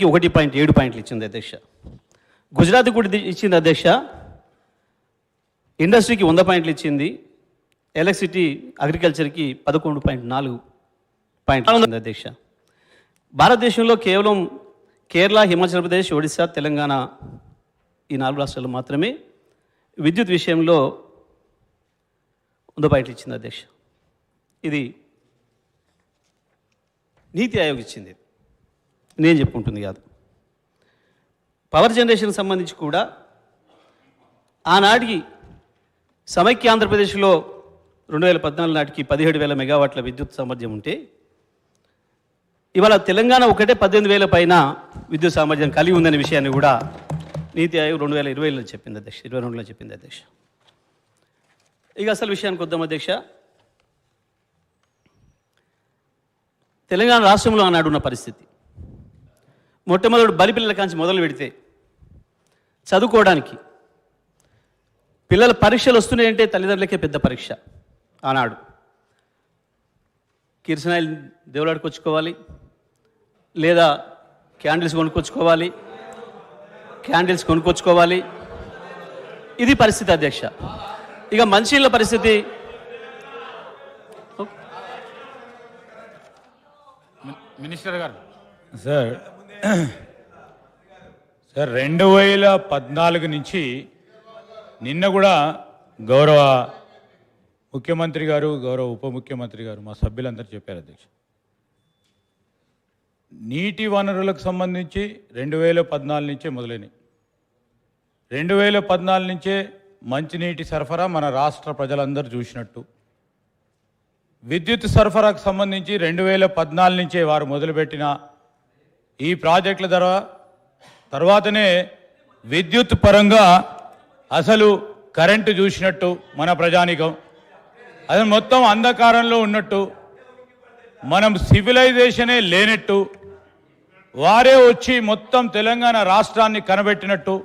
1.7 పాయింట్లు ఇచ్చింది అధ్యక్ష. గుజరాత్ కూడా ఇచ్చింది అధ్యక్ష. ఇండస్ట్రీకి 100 పాయింట్లు ఇచ్చింది. ఎలక్ట్రిసిటీ అగ్రికల్చర్కి 11.4 పాయింట్లు ఉంది అధ్యక్ష. భారతదేశంలో కేవలం కేరళ, హిమాచల్ ప్రదేశ్, ఒడిశా, తెలంగాణ ఈ 4 రాష్ట్రాలు మాత్రమే విద్యుత్ విషయంలో 100 పాయింట్లు ఇచ్చింది అధ్యక్ష. ఇది నీతి ఆయోగ్ ఇచ్చింది, నేను చెప్పుకుంటుంది కాదు. పవర్ జనరేషన్కి సంబంధించి కూడా ఆనాటికి సమైక్య ఆంధ్రప్రదేశ్లో 2014 నాటికి 17,000 మెగావాట్ల విద్యుత్ సామర్థ్యం ఉంటే ఇవాళ తెలంగాణ ఒకటే 18,000 పైన విద్యుత్ సామర్థ్యం కలిగి ఉందనే విషయాన్ని కూడా నీతి ఆయోగ్ 2020లో చెప్పింది అధ్యక్ష, 22లో చెప్పింది అధ్యక్ష. ఇక అసలు విషయానికి వద్దాం అధ్యక్ష. తెలంగాణ రాష్ట్రంలో ఆనాడు ఉన్న పరిస్థితి, మొట్టమొదటి బలిపిల్లల కాంచి మొదలు పెడితే చదువుకోవడానికి పిల్లల పరీక్షలు వస్తున్నాయంటే తల్లిదండ్రులకే పెద్ద పరీక్ష. ఆనాడు కిరసనాయిల్ దేవులాడుకొచ్చుకోవాలి, లేదా క్యాండిల్స్ కొనుక్కొచ్చుకోవాలి. ఇది పరిస్థితి అధ్యక్ష. ఇక మంచినీళ్ళ పరిస్థితి, మినిస్టర్ గారు సార్ 2014 నుంచి నిన్న కూడా గౌరవ ముఖ్యమంత్రి గారు, గౌరవ ఉప ముఖ్యమంత్రి గారు, మా సభ్యులందరూ చెప్పారు అధ్యక్ష. నీటి వనరులకు సంబంధించి 2014 నుంచే మొదలైనవి. 2014 నుంచే మంచినీటి సరఫరా మన రాష్ట్ర ప్రజలందరూ చూసినట్టు, విద్యుత్ సరఫరాకు సంబంధించి 2014 నుంచే వారు మొదలుపెట్టిన ఈ ప్రాజెక్టుల తర్వాతనే విద్యుత్ పరంగా అసలు కరెంటు చూసినట్టు మన ప్రజానికం, అది మొత్తం అంధకారంలో ఉన్నట్టు, మనం సివిలైజేషనే లేనట్టు, వారే వచ్చి మొత్తం తెలంగాణ రాష్ట్రాన్ని కనబెట్టినట్టు.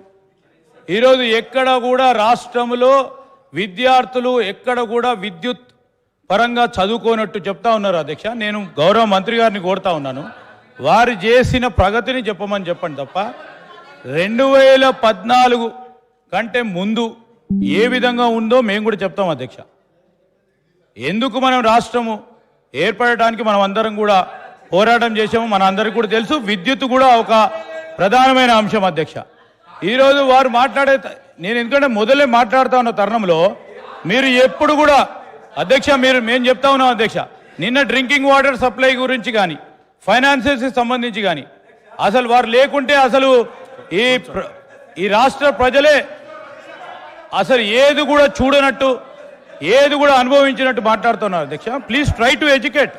ఈరోజు ఎక్కడ కూడా రాష్ట్రంలో విద్యార్థులు ఎక్కడ కూడా విద్యుత్ పరంగా చదువుకోనట్టు చెప్తా ఉన్నారు అధ్యక్ష. నేను గౌరవ మంత్రి గారిని కోరుతా ఉన్నాను, వారు చేసిన ప్రగతిని చెప్పమని చెప్పండి తప్ప 2014 కంటే ముందు ఏ విధంగా ఉందో మేము కూడా చెప్తాం అధ్యక్ష. ఎందుకు మనం రాష్ట్రము ఏర్పడటానికి మనం అందరం కూడా పోరాటం చేసాము, మన అందరికీ కూడా తెలుసు. విద్యుత్ కూడా ఒక ప్రధానమైన అంశం అధ్యక్ష. ఈరోజు వారు నేను ఎందుకంటే మొదలే మాట్లాడుతూ ఉన్న తరుణంలో మీరు ఎప్పుడు కూడా అధ్యక్ష మేము చెప్తా ఉన్నాం అధ్యక్ష, నిన్న డ్రింకింగ్ వాటర్ సప్లై గురించి కానీ ఫైనాన్సెస్కి సంబంధించి కానీ అసలు వారు లేకుంటే అసలు ఈ రాష్ట్ర ప్రజలే అసలు ఏది కూడా చూడనట్టు, ఏది కూడా అనుభవించినట్టు మాట్లాడుతున్నారు అధ్యక్ష. Please try to educate.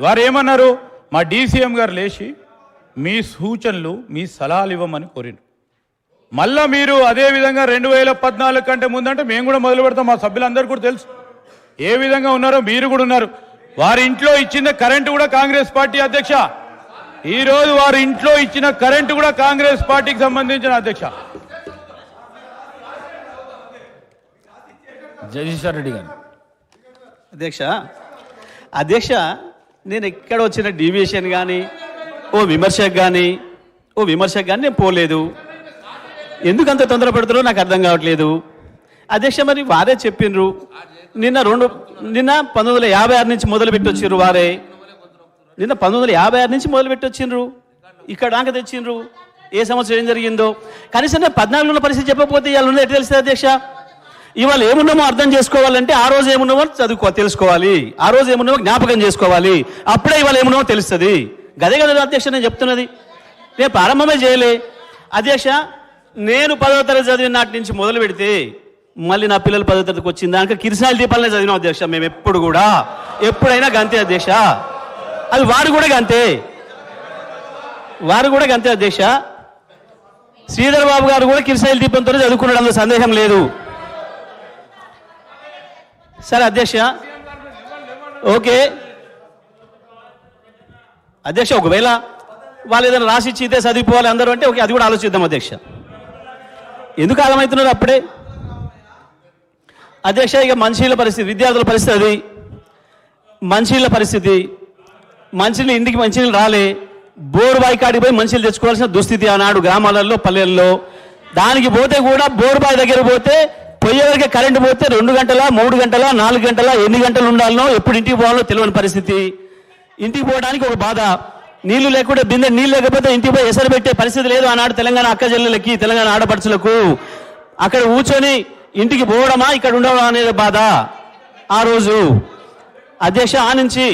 వారు ఏమన్నారు, మా డీసీఎం గారు లేచి మీ సూచనలు మీ సలహాలు ఇవ్వమని కోరిండు. మళ్ళా మీరు అదేవిధంగా 2014 కంటే ముందంటే మేము కూడా మొదలు పెడతాం. మా సభ్యులందరూ కూడా తెలుసు ఏ విధంగా ఉన్నారో, మీరు కూడా ఉన్నారు. వారి ఇంట్లో ఇచ్చిన కరెంటు కూడా కాంగ్రెస్ పార్టీ అధ్యక్ష. ఈరోజు వారి ఇంట్లో ఇచ్చిన కరెంటు కూడా కాంగ్రెస్ పార్టీకి సంబంధించిన అధ్యక్ష. జగదీశ్వర్ రెడ్డి గారు అధ్యక్ష నేను ఎక్కడ వచ్చిన డీవియేషన్ కానీ విమర్శకు కానీ నేను పోలేదు. ఎందుకంత తొందర పెడుతున్నారో నాకు అర్థం కావట్లేదు అధ్యక్ష. మరి వారే చెప్పిండ్రు, నిన్న 1956 నుంచి మొదలుపెట్టి వచ్చిండ్రు. వారే నిన్న 1956 నుంచి మొదలుపెట్టి వచ్చిండ్రు, ఇక్కడ దాకా తెచ్చిండ్రు. ఏ సంవత్సరం ఏం జరిగిందో కనీసం 14 ఉన్న పరిస్థితి చెప్పకపోతే ఇవాళ ఉన్నది ఎట్లా తెలుస్తుంది అధ్యక్ష? ఇవాళ ఏమున్నామో అర్థం చేసుకోవాలంటే ఆ రోజు ఏమున్నామో తెలుసుకోవాలి, ఆ రోజు ఏమున్నామో జ్ఞాపకం చేసుకోవాలి. అప్పుడే ఇవాళ ఏమున్నామో తెలుస్తుంది. గదే కదా అధ్యక్ష నేను చెప్తున్నది. నేను ప్రారంభమే చేయలే అధ్యక్ష. నేను 10వ తరగతి చదివిన నాటి నుంచి మొదలు పెడితే మళ్ళీ నా పిల్లలు 10వ తరగతికి వచ్చిన దానికి కిరసనాయిల్ దీపాలనే చదివినాం అధ్యక్ష. మేము ఎప్పుడైనా గంతే అధ్యక్ష. అది వారు కూడా గంతే అధ్యక్ష. శ్రీధర్ బాబు గారు కూడా కిరసనాయిల్ దీపంతో చదువుకున్నాడు, అందులో సందేహం లేదు. సరే అధ్యక్ష, ఓకే అధ్యక్ష. ఒకవేళ వాళ్ళు ఏదైనా రాసిచ్చి ఇదే చదివిపోవాలి అందరూ అంటే ఓకే, అది కూడా ఆలోచిద్దాం అధ్యక్ష. ఎందుకు ఆగమవుతున్నారు అప్పుడే అధ్యక్ష? ఇక మంచినీళ్ళ పరిస్థితి, విద్యార్థుల పరిస్థితి, అది మంచినీళ్ళ పరిస్థితి, మంచినీళ్ళు ఇంటికి మంచినీళ్ళు రాలే. బోరు బావి కాడికి పోయి మనుషులు తెచ్చుకోవాల్సిన దుస్థితి ఆనాడు గ్రామాలలో పల్లెల్లో. దానికి పోతే కూడా బోరు బావి దగ్గర పోతే పోయేవరకే కరెంటు పోతే 2 గంటల 3 గంటల 4 గంటల ఎన్ని గంటలు ఉండాలనో ఎప్పుడు ఇంటికి పోవాలో తెలియని పరిస్థితి. ఇంటికి పోవడానికి ఒక బాధ, నీళ్లు లేకుండా బిందె నీళ్ళు లేకపోతే ఇంటికి పోయి ఎసరు పెట్టే పరిస్థితి లేదు ఆనాడు తెలంగాణ అక్క చెల్లెలకి, తెలంగాణ ఆడపడుచులకు. అక్కడ కూర్చొని ఇంటికి పోవడమా ఇక్కడ ఉండడం అనేది బాధ ఆ రోజు. అధ్యక్ష, ఆ నుంచి